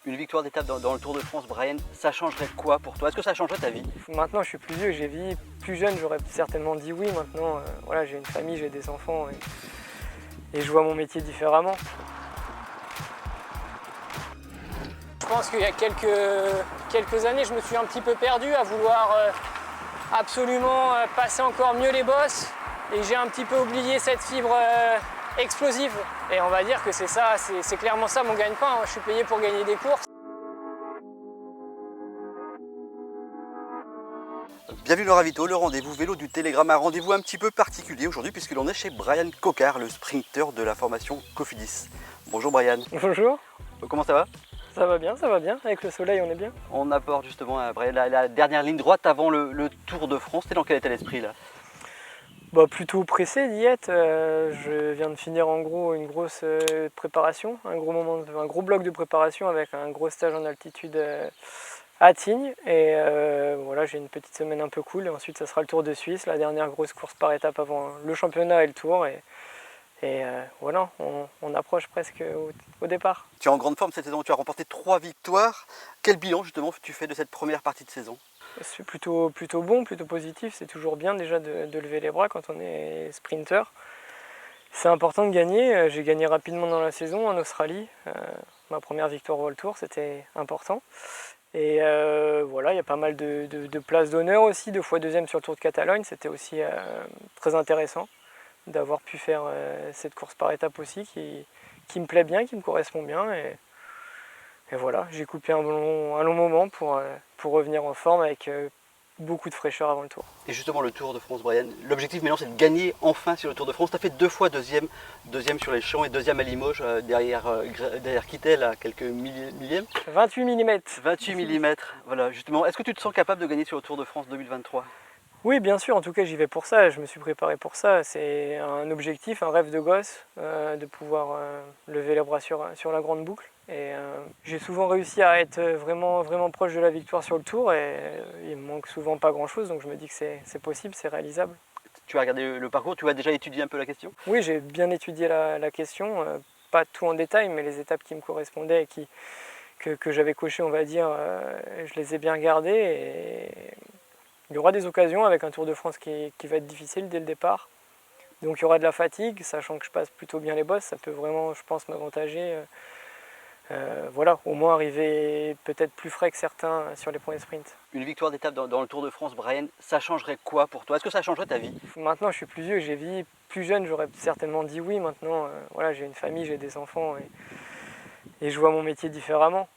Une victoire d'étape dans le Tour de France, Brian, ça changerait quoi pour toi? Est-ce que ça changerait ta vie? Maintenant je suis plus vieux, j'ai vieilli. Plus jeune j'aurais certainement dit oui. Maintenant voilà, j'ai une famille, j'ai des enfants et je vois mon métier différemment. Je pense qu'il y a quelques années, je me suis un petit peu perdu à vouloir absolument passer encore mieux les bosses et j'ai un petit peu oublié cette fibre explosive. Et on va dire que c'est ça, c'est clairement ça mon gagne-pain. Je suis payé pour gagner des courses. Bienvenue dans Ravito, le rendez-vous vélo du Télégramme. Un rendez-vous un petit peu particulier aujourd'hui puisque l'on est chez Brian Coquard, le sprinter de la formation Cofidis. Bonjour Brian. Bonjour. Comment ça va? Ça va bien, ça va bien. Avec le soleil, on est bien. On apporte justement à Brian la dernière ligne droite avant le Tour de France. T'es dans quel état d'esprit là? Plutôt pressé d'y être. Je viens de finir en gros une grosse préparation, un gros bloc de préparation avec un gros stage en altitude à Tignes. Et voilà, j'ai une petite semaine un peu cool. Et ensuite, ça sera le Tour de Suisse, la dernière grosse course par étape avant le championnat et le Tour. Et voilà, on approche presque au départ. Tu es en grande forme cette saison, tu as remporté 3 victoires. Quel bilan justement tu fais de cette première partie de saison? C'est plutôt bon, plutôt positif. C'est toujours bien déjà de lever les bras quand on est sprinter. C'est important de gagner. J'ai gagné rapidement dans la saison en Australie. Ma première victoire World Tour, c'était important. Et voilà, il y a pas mal de places d'honneur aussi, 2 fois deuxième sur le Tour de Catalogne. C'était aussi très intéressant d'avoir pu faire cette course par étapes aussi qui me plaît bien, qui me correspond bien. Et voilà, j'ai coupé un long moment pour revenir en forme avec beaucoup de fraîcheur avant le Tour. Et justement le Tour de France, Brian, l'objectif maintenant c'est de gagner enfin sur le Tour de France. Tu as fait 2 fois deuxième sur les Champs et deuxième à Limoges, derrière Kittel à quelques millièmes. 28 mm. 28 mm, voilà justement. Est-ce que tu te sens capable de gagner sur le Tour de France 2023? Oui, bien sûr, en tout cas j'y vais pour ça, je me suis préparé pour ça. C'est un objectif, un rêve de gosse, de pouvoir lever les bras sur la grande boucle. Et j'ai souvent réussi à être vraiment proche de la victoire sur le Tour et il me manque souvent pas grand chose, donc je me dis que c'est possible, c'est réalisable. Tu as regardé le parcours, tu as déjà étudié un peu la question? Oui, j'ai bien étudié la question, pas tout en détail, mais les étapes qui me correspondaient et que j'avais cochées, on va dire, je les ai bien gardées. Et il y aura des occasions avec un Tour de France qui va être difficile dès le départ. Donc il y aura de la fatigue, sachant que je passe plutôt bien les bosses, ça peut vraiment, je pense, m'avantager. Voilà, au moins arriver peut-être plus frais que certains sur les premiers sprints. Une victoire d'étape dans le Tour de France, Brian, ça changerait quoi pour toi? Est-ce que ça changerait ta vie? Maintenant je suis plus vieux, j'ai vieilli. Plus jeune j'aurais certainement dit oui. Maintenant voilà, j'ai une famille, j'ai des enfants et je vois mon métier différemment.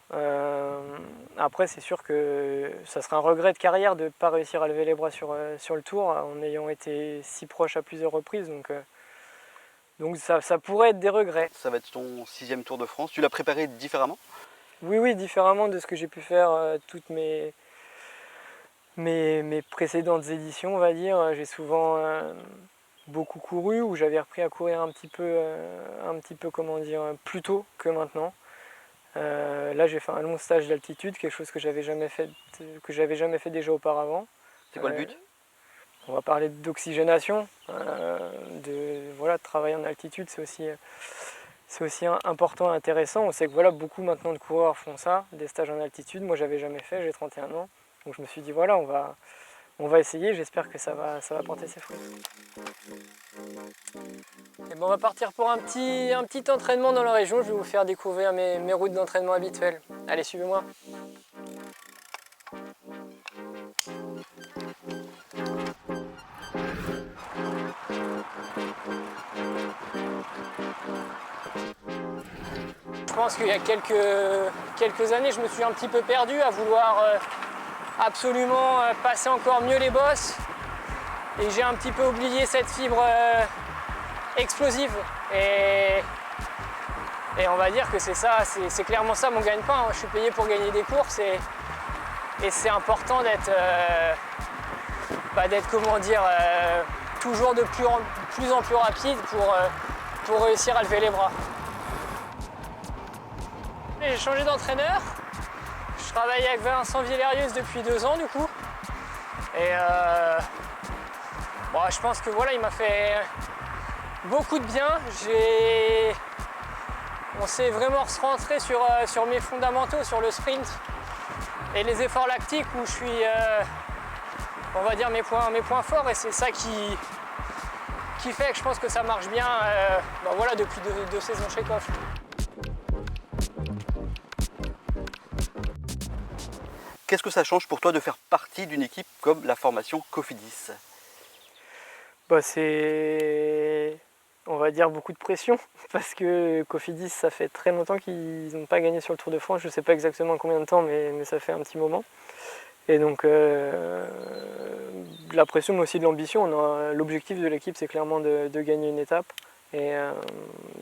Après c'est sûr que ça serait un regret de carrière de ne pas réussir à lever les bras sur le Tour en ayant été si proche à plusieurs reprises. Donc ça pourrait être des regrets. Ça va être ton 6e Tour de France. Tu l'as préparé différemment? Oui, différemment de ce que j'ai pu faire toutes mes précédentes éditions, on va dire. J'ai souvent beaucoup couru, ou j'avais repris à courir un petit peu comment dire, plus tôt que maintenant. Là j'ai fait un long stage d'altitude, quelque chose que j'avais jamais fait déjà auparavant. C'est quoi le but? On va parler d'oxygénation, de travailler en altitude, c'est aussi important et intéressant. On sait que voilà, beaucoup maintenant de coureurs font ça, des stages en altitude. Moi j'avais jamais fait, j'ai 31 ans. Donc je me suis dit voilà, on va essayer, j'espère que ça va porter ses fruits. Et on va partir pour un petit entraînement dans la région. Je vais vous faire découvrir mes routes d'entraînement habituelles. Allez, suivez-moi. Je pense qu'il y a quelques années, je me suis un petit peu perdu à vouloir absolument passer encore mieux les bosses. Et j'ai un petit peu oublié cette fibre explosive. Et on va dire que c'est ça, c'est clairement ça mon gagne-pain. Je suis payé pour gagner des courses et c'est important d'être comment dire, toujours de plus en plus rapide pour réussir à lever les bras. J'ai changé d'entraîneur. Je travaille avec Vincent Villerius depuis 2 ans du coup. Et je pense que voilà, il m'a fait beaucoup de bien. on s'est vraiment recentré sur mes fondamentaux, sur le sprint et les efforts lactiques où je suis, on va dire, mes points forts, et c'est ça qui fait que je pense que ça marche bien voilà, depuis deux saisons chez Coff. Qu'est-ce que ça change pour toi de faire partie d'une équipe comme la formation Cofidis? C'est, on va dire, beaucoup de pression, parce que Cofidis, ça fait très longtemps qu'ils n'ont pas gagné sur le Tour de France. Je ne sais pas exactement combien de temps, mais ça fait un petit moment. Et donc de la pression, mais aussi de l'ambition. L'objectif de l'équipe, c'est clairement de gagner une étape. Et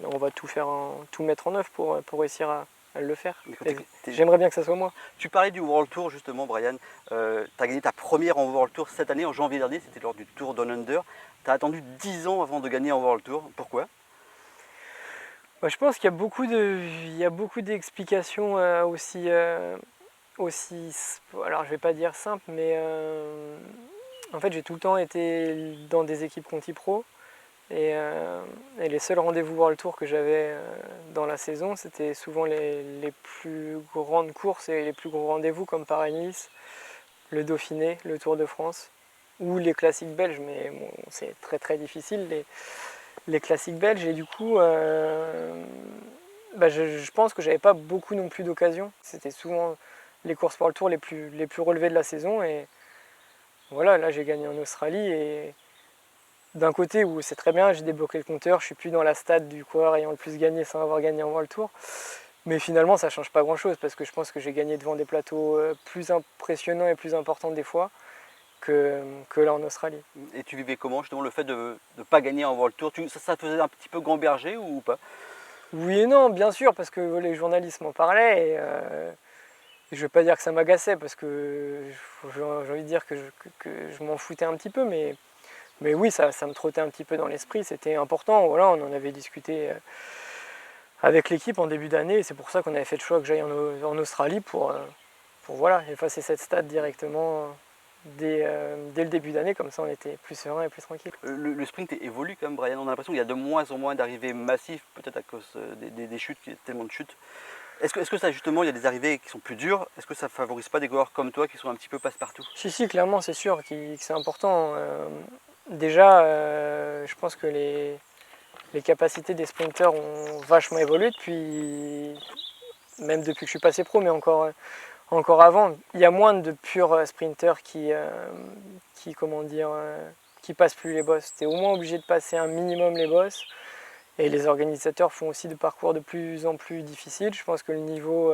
on va tout mettre en œuvre pour réussir à le faire. J'aimerais bien que ça soit moi. Tu parlais du World Tour justement, Brian. Tu as gagné ta première en World Tour cette année, en janvier dernier, c'était lors du Tour Down Under. Tu as attendu 10 ans avant de gagner en World Tour. Pourquoi? Je pense qu'il y a beaucoup d'explications aussi, alors je vais pas dire simple, mais en fait j'ai tout le temps été dans des équipes Conti Pro. Et les seuls rendez-vous World Tour que j'avais dans la saison, c'était souvent les plus grandes courses et les plus gros rendez-vous comme Paris-Nice, le Dauphiné, le Tour de France ou les classiques belges, mais bon, c'est très très difficile les classiques belges, et du coup je pense que j'avais pas beaucoup non plus d'occasions. C'était souvent les courses World Tour les plus relevées de la saison, et voilà, là j'ai gagné en Australie, et d'un côté où c'est très bien, j'ai débloqué le compteur, je suis plus dans la stade du coureur ayant le plus gagné sans avoir gagné en World Tour. Mais finalement ça change pas grand chose, parce que je pense que j'ai gagné devant des plateaux plus impressionnants et plus importants des fois que là en Australie. Et tu vivais comment justement le fait de ne pas gagner en World Tour? Ça te faisait un petit peu gamberger ou pas? Oui et non, bien sûr, parce que les journalistes m'en parlaient, et je ne vais pas dire que ça m'agaçait, parce que j'ai envie de dire que je m'en foutais un petit peu, mais oui, ça me trottait un petit peu dans l'esprit, c'était important. Voilà, on en avait discuté avec l'équipe en début d'année, et c'est pour ça qu'on avait fait le choix que j'aille en Australie pour voilà, effacer cette stade directement dès le début d'année, comme ça on était plus serein et plus tranquille. Le sprint évolue quand même, Brian. On a l'impression qu'il y a de moins en moins d'arrivées massives, peut-être à cause des chutes, il y a tellement de chutes. Est-ce que ça, justement, il y a des arrivées qui sont plus dures? Est-ce que ça ne favorise pas des coureurs comme toi qui sont un petit peu passe-partout? Si, clairement, c'est sûr que c'est important. Déjà, je pense que les capacités des sprinteurs ont vachement évolué même depuis que je suis passé pro, mais encore avant. Il y a moins de purs sprinteurs qui passent plus les bosses. Tu es au moins obligé de passer un minimum les bosses. Et les organisateurs font aussi des parcours de plus en plus difficiles. Je pense que le niveau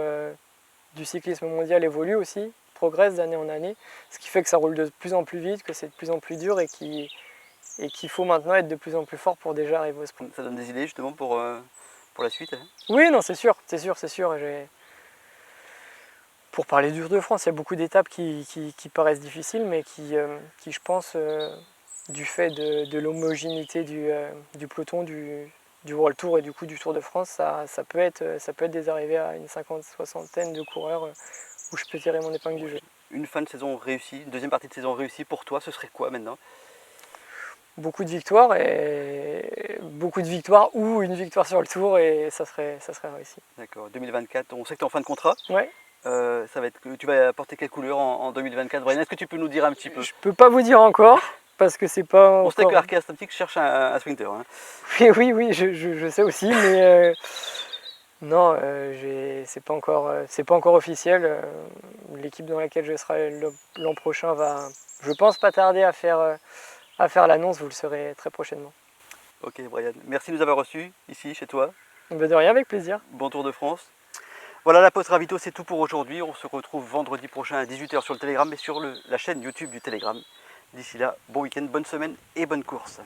du cyclisme mondial évolue aussi, progresse d'année en année, ce qui fait que ça roule de plus en plus vite, que c'est de plus en plus dur, et qu'il faut maintenant être de plus en plus fort pour déjà arriver au sprint. Ça donne des idées justement pour la suite, hein? Oui, non, c'est sûr. Pour parler du Tour de France, il y a beaucoup d'étapes qui paraissent difficiles, mais qui je pense, du fait de l'homogénéité du peloton, du World Tour et du coup du Tour de France, ça peut être des arrivées à une soixantaine de coureurs où je peux tirer mon épingle du jeu. Une fin de saison réussie, une deuxième partie de saison réussie pour toi, ce serait quoi maintenant? Beaucoup de victoires ou une victoire sur le Tour, et ça serait réussi. D'accord, 2024, on sait que tu es en fin de contrat. Ouais. Ça va être que tu vas apporter quelle couleur en 2024, Brian? Est-ce que tu peux nous dire un petit peu? Je peux pas vous dire encore, parce que c'est pas On sait encore... que Arkea Samsic cherche un sprinter, hein. Oui, je sais aussi, mais non, c'est pas encore officiel. L'équipe dans laquelle je serai l'an prochain va, je pense, pas tarder à faire l'annonce. Vous le saurez très prochainement. Ok, Brian, merci de nous avoir reçus ici chez toi. De rien, avec plaisir. Bon Tour de France. Voilà, la pause ravito, c'est tout pour aujourd'hui. On se retrouve vendredi prochain à 18 h sur le Telegram et sur la chaîne YouTube du Telegram. D'ici là, bon week-end, bonne semaine et bonne course.